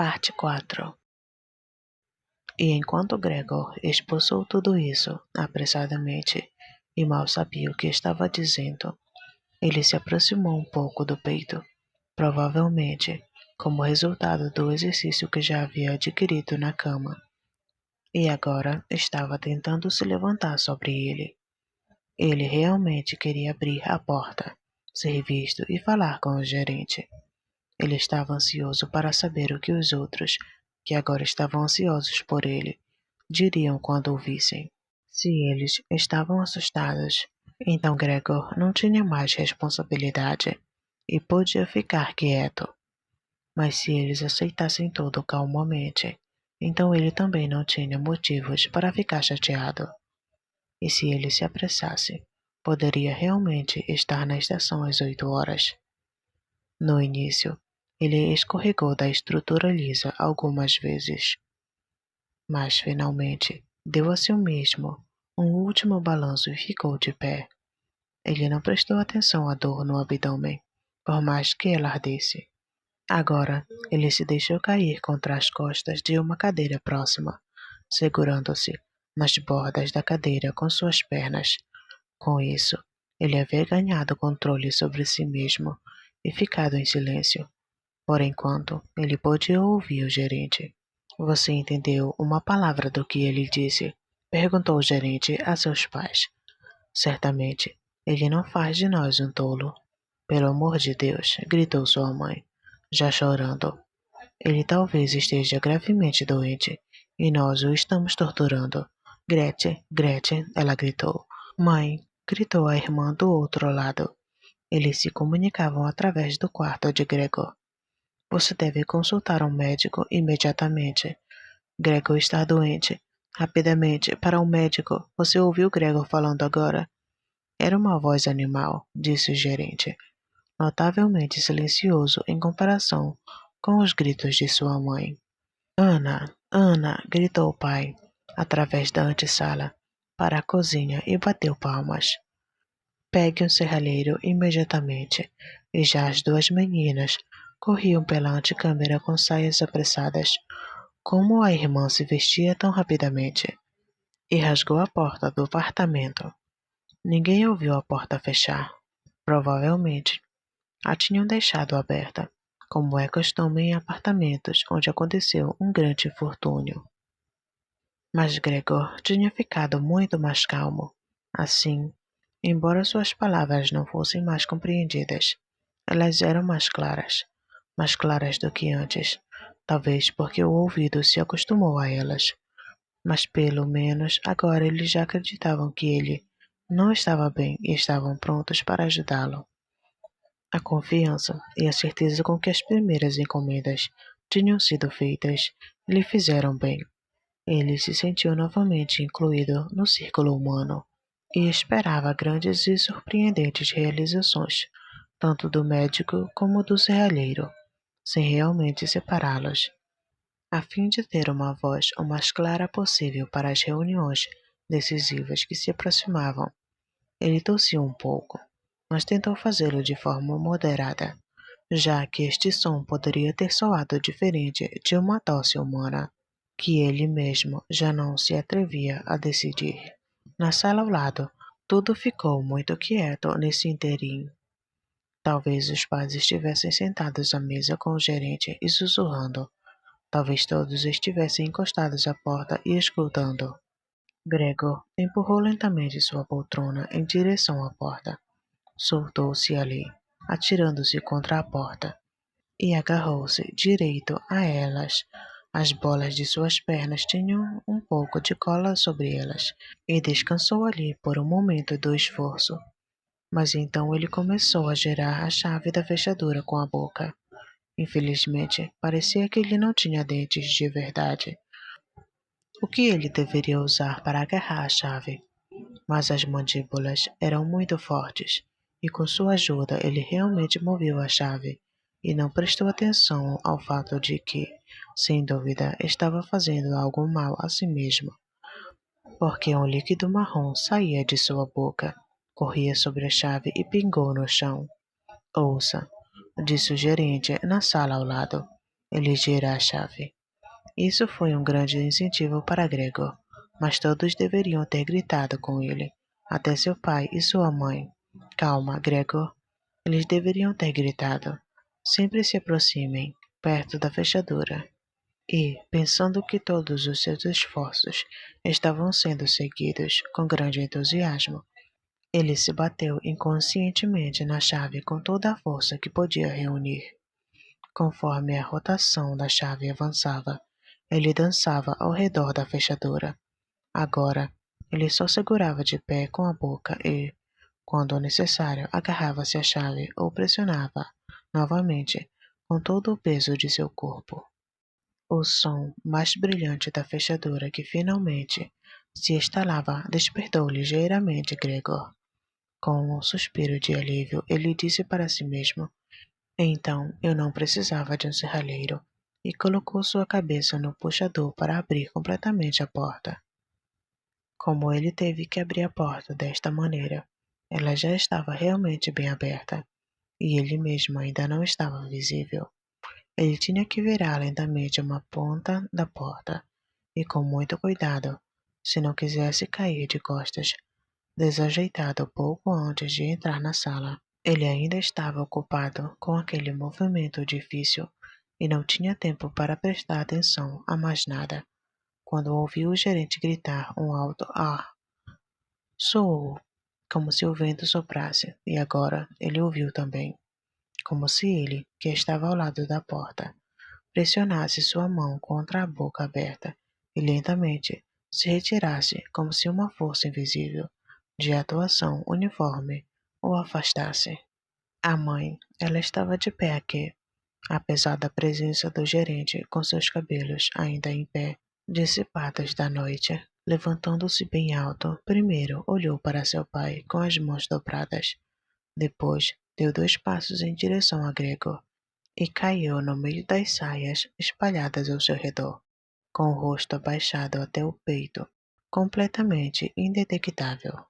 Parte 4. E enquanto Gregor expulsou tudo isso apressadamente e mal sabia o que estava dizendo, ele se aproximou um pouco do peito, provavelmente como resultado do exercício que já havia adquirido na cama, e agora estava tentando se levantar sobre ele. Ele realmente queria abrir a porta, ser visto e falar com o gerente. Ele estava ansioso para saber o que os outros, que agora estavam ansiosos por ele, diriam quando o vissem. Se eles estavam assustados, então Gregor não tinha mais responsabilidade e podia ficar quieto. Mas se eles aceitassem tudo calmamente, então ele também não tinha motivos para ficar chateado. E se ele se apressasse, poderia realmente estar na estação às 8 horas. No início, ele escorregou da estrutura lisa algumas vezes, mas finalmente deu a si mesmo um último balanço e ficou de pé. Ele não prestou atenção à dor no abdômen, por mais que ela ardesse. Agora, ele se deixou cair contra as costas de uma cadeira próxima, segurando-se nas bordas da cadeira com suas pernas. Com isso, ele havia ganhado controle sobre si mesmo e ficado em silêncio. Por enquanto, ele podia ouvir o gerente. Você entendeu uma palavra do que ele disse? Perguntou o gerente a seus pais. Certamente, ele não faz de nós um tolo. Pelo amor de Deus, gritou sua mãe, já chorando. Ele talvez esteja gravemente doente e nós o estamos torturando. Gretchen, Gretchen, ela gritou. Mãe, gritou a irmã do outro lado. Eles se comunicavam através do quarto de Gregor. Você deve consultar um médico imediatamente. Gregor está doente. Rapidamente, para um médico. Você ouviu Gregor falando agora? Era uma voz animal, disse o gerente, notavelmente silencioso em comparação com os gritos de sua mãe. Ana, Ana, gritou o pai, através da antessala, para a cozinha e bateu palmas. Pegue um serralheiro imediatamente, e já as duas meninas corriam pela antecâmara com saias apressadas. Como a irmã se vestia tão rapidamente? E rasgou a porta do apartamento. Ninguém ouviu a porta fechar. Provavelmente, a tinham deixado aberta, como é costume em apartamentos onde aconteceu um grande infortúnio. Mas Gregor tinha ficado muito mais calmo. Assim, embora suas palavras não fossem mais compreendidas, elas eram mais claras do que antes, talvez porque o ouvido se acostumou a elas. Mas pelo menos agora eles já acreditavam que ele não estava bem e estavam prontos para ajudá-lo. A confiança e a certeza com que as primeiras encomendas tinham sido feitas lhe fizeram bem. Ele se sentiu novamente incluído no círculo humano e esperava grandes e surpreendentes realizações, tanto do médico como do serralheiro, sem realmente separá-los, a fim de ter uma voz o mais clara possível para as reuniões decisivas que se aproximavam. Ele tossiu um pouco, mas tentou fazê-lo de forma moderada, já que este som poderia ter soado diferente de uma tosse humana, que ele mesmo já não se atrevia a decidir. Na sala ao lado, tudo ficou muito quieto nesse interim. Talvez os pais estivessem sentados à mesa com o gerente e sussurrando. Talvez todos estivessem encostados à porta e escutando. Gregor empurrou lentamente sua poltrona em direção à porta. Soltou-se ali, atirando-se contra a porta, e agarrou-se direito a elas. As bolas de suas pernas tinham um pouco de cola sobre elas, e descansou ali por um momento do esforço. Mas então ele começou a girar a chave da fechadura com a boca. Infelizmente, parecia que ele não tinha dentes de verdade, o que ele deveria usar para agarrar a chave. Mas as mandíbulas eram muito fortes, e com sua ajuda ele realmente moveu a chave, e não prestou atenção ao fato de que, sem dúvida, estava fazendo algo mal a si mesmo, porque um líquido marrom saía de sua boca, corria sobre a chave e pingou no chão. Ouça, disse o gerente na sala ao lado. ele gira a chave. Isso foi um grande incentivo para Gregor, mas todos deveriam ter gritado com ele, até seu pai e sua mãe. Calma, Gregor. Eles deveriam ter gritado. Sempre se aproximem, perto da fechadura. E, pensando que todos os seus esforços estavam sendo seguidos com grande entusiasmo, ele se bateu inconscientemente na chave com toda a força que podia reunir. Conforme a rotação da chave avançava, ele dançava ao redor da fechadura. Agora, ele só segurava de pé com a boca e, quando necessário, agarrava-se à chave ou pressionava novamente com todo o peso de seu corpo. O som mais brilhante da fechadura que finalmente se instalava despertou ligeiramente Gregor. Com um suspiro de alívio, ele disse para si mesmo: então eu não precisava de um serralheiro, e colocou sua cabeça no puxador para abrir completamente a porta. Como ele teve que abrir a porta desta maneira, ela já estava realmente bem aberta, e ele mesmo ainda não estava visível. Ele tinha que virar lentamente uma ponta da porta, e com muito cuidado, se não quisesse cair de costas, desajeitado pouco antes de entrar na sala. Ele ainda estava ocupado com aquele movimento difícil e não tinha tempo para prestar atenção a mais nada, quando ouviu o gerente gritar um alto "Ah!" Soou, como se o vento soprasse, e agora ele ouviu também, como se ele, que estava ao lado da porta, pressionasse sua mão contra a boca aberta e lentamente se retirasse como se uma força invisível de atuação uniforme o afastasse. A mãe, ela estava de pé aqui, apesar da presença do gerente com seus cabelos ainda em pé, dissipados da noite. Levantando-se bem alto, primeiro olhou para seu pai com as mãos dobradas. Depois, deu 2 passos em direção a Gregor e caiu no meio das saias espalhadas ao seu redor, com o rosto abaixado até o peito, completamente indetectável.